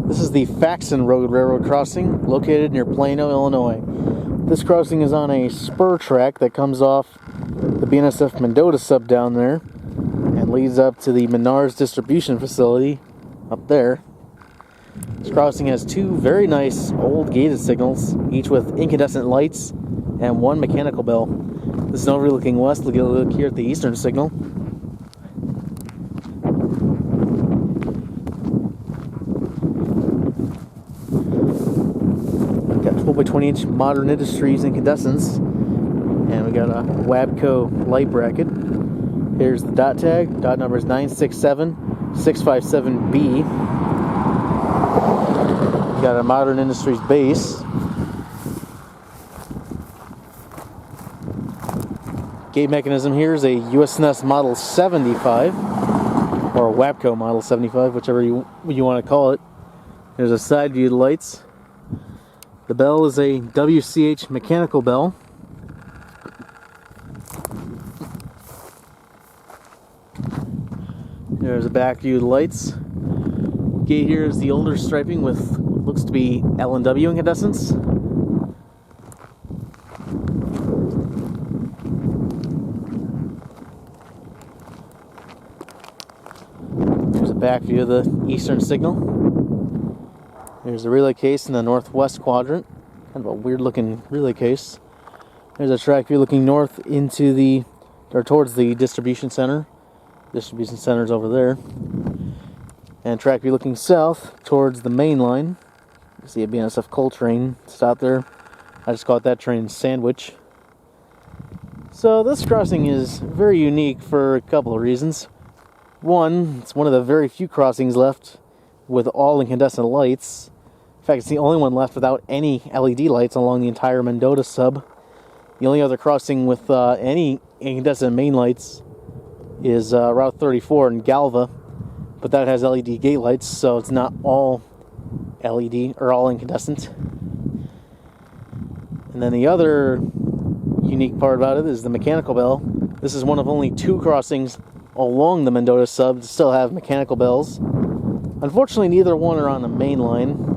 This is the Faxon Road Railroad crossing located near Plano, Illinois. This crossing is on a spur track that comes off the BNSF Mendota Sub down there and leads up to the Menards Distribution facility up there. This crossing has two very nice old gated signals, each with incandescent lights and one mechanical bell. This is overlooking west. We'll get a look here at the eastern signal. Got 12x20 inch Modern Industries incandescents, and we got a WABCO light bracket. Here's the dot tag. Dot number is 967657B. Got a Modern Industries base. Gate mechanism here is a USNS Model 75, or a WABCO Model 75, whichever you want to call it. There's a side view lights. The bell is a WCH mechanical bell. There's a back view lights. Gate here is the older striping with what looks to be L&W incandescents. There's a back view of the eastern signal. There's a relay case in the northwest quadrant. Kind of a weird looking relay case. There's a track view looking north into the, or towards the distribution center. Distribution center's over there. And track view looking south towards the main line. You see a BNSF coal train stop there. I just caught that train sandwich. So this crossing is very unique for a couple of reasons. One, it's one of the very few crossings left with all incandescent lights. In fact, it's the only one left without any LED lights along the entire Mendota Sub. The only other crossing with any incandescent main lights is Route 34 in Galva, but that has LED gate lights, so it's not all LED or all incandescent. And then the other unique part about it is the mechanical bell. This is one of only two crossings along the Mendota Sub to still have mechanical bells. Unfortunately, neither one are on the main line.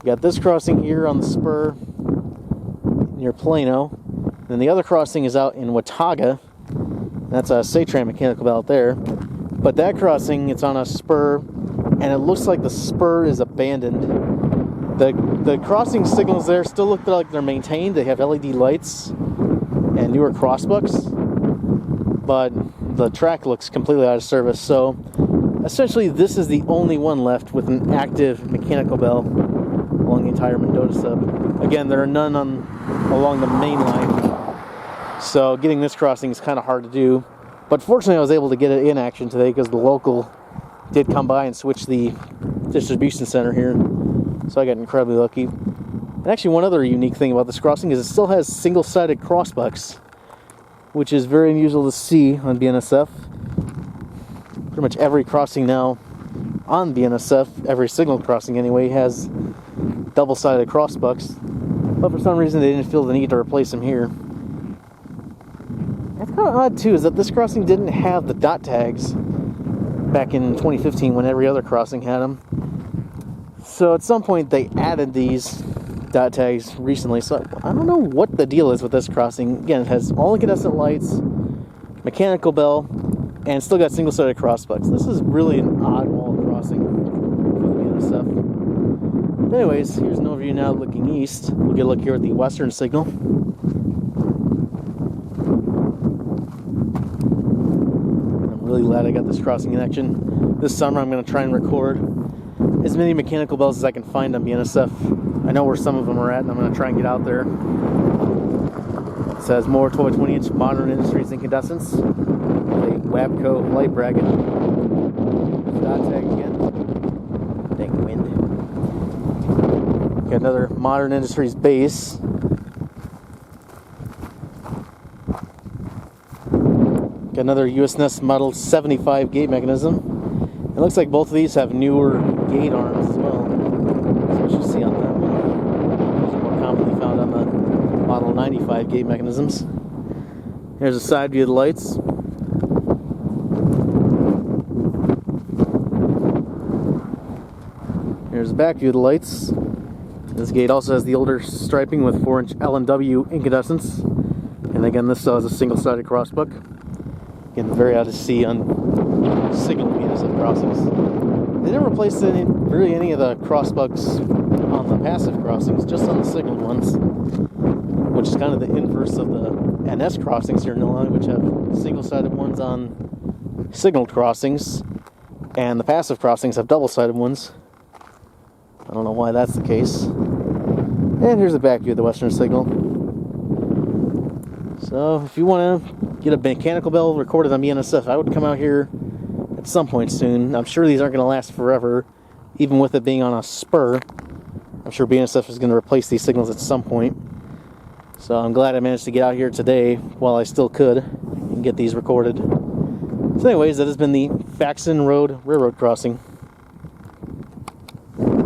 You got this crossing here on the spur near Plano. Then the other crossing is out in Watauga. That's a Satran mechanical bell out there. But that crossing, it's on a spur, and it looks like the spur is abandoned. The crossing signals there still look like they're maintained. They have LED lights and newer crossbucks, but the track looks completely out of service. So essentially, this is the only one left with an active mechanical bell along the entire Mendota Sub. Again, there are none along the main line, so getting this crossing is kind of hard to do. But fortunately, I was able to get it in action today because the local did come by and switch the distribution center here, so I got incredibly lucky. And actually, one other unique thing about this crossing is it still has single-sided crossbucks, which is very unusual to see on BNSF. Pretty much every crossing now on BNSF, every signal crossing anyway, has double-sided crossbucks, but for some reason they didn't feel the need to replace them here. That's kind of odd too, is that this crossing didn't have the dot tags back in 2015 when every other crossing had them. So at some point they added these dot tags recently, so I don't know what the deal is with this crossing. Again, it has all incandescent lights, mechanical bell, and still got single-sided crossbucks. This is really an oddball crossing for the BNSF. But anyways, here's an overview now looking east. We'll get a look here at the western signal. I'm really glad I got this crossing in action. This summer I'm going to try and record as many mechanical bells as I can find on BNSF. I know where some of them are at, and I'm going to try and get out there. It says more 12x20 inch Modern Industries incandescents. WABCO light bracket. Dot tag again. Dang wind. Got another Modern Industries base. Got another USNS Model 75 gate mechanism. It looks like both of these have newer gate arms as well. That's what you see on that one. These are more commonly found on the Model 95 gate mechanisms. Here's a side view of the lights. There's the back view of the lights. This gate also has the older striping with 4-inch L&W incandescents. And again, this still has a single-sided crossbuck. Again, very out to sea on signal BNSF crossings. They didn't replace really any of the crossbucks on the passive crossings, just on the signaled ones, which is kind of the inverse of the NS crossings here in Illinois, which have single-sided ones on signaled crossings, and the passive crossings have double-sided ones. I don't know why that's the case. And here's the back view of the western signal. So if you want to get a mechanical bell recorded on BNSF, I would come out here at some point soon. I'm sure these aren't going to last forever, even with it being on a spur. I'm sure BNSF is going to replace these signals at some point. So I'm glad I managed to get out here today while I still could and get these recorded. So anyways, that has been the Faxon Road Railroad Crossing.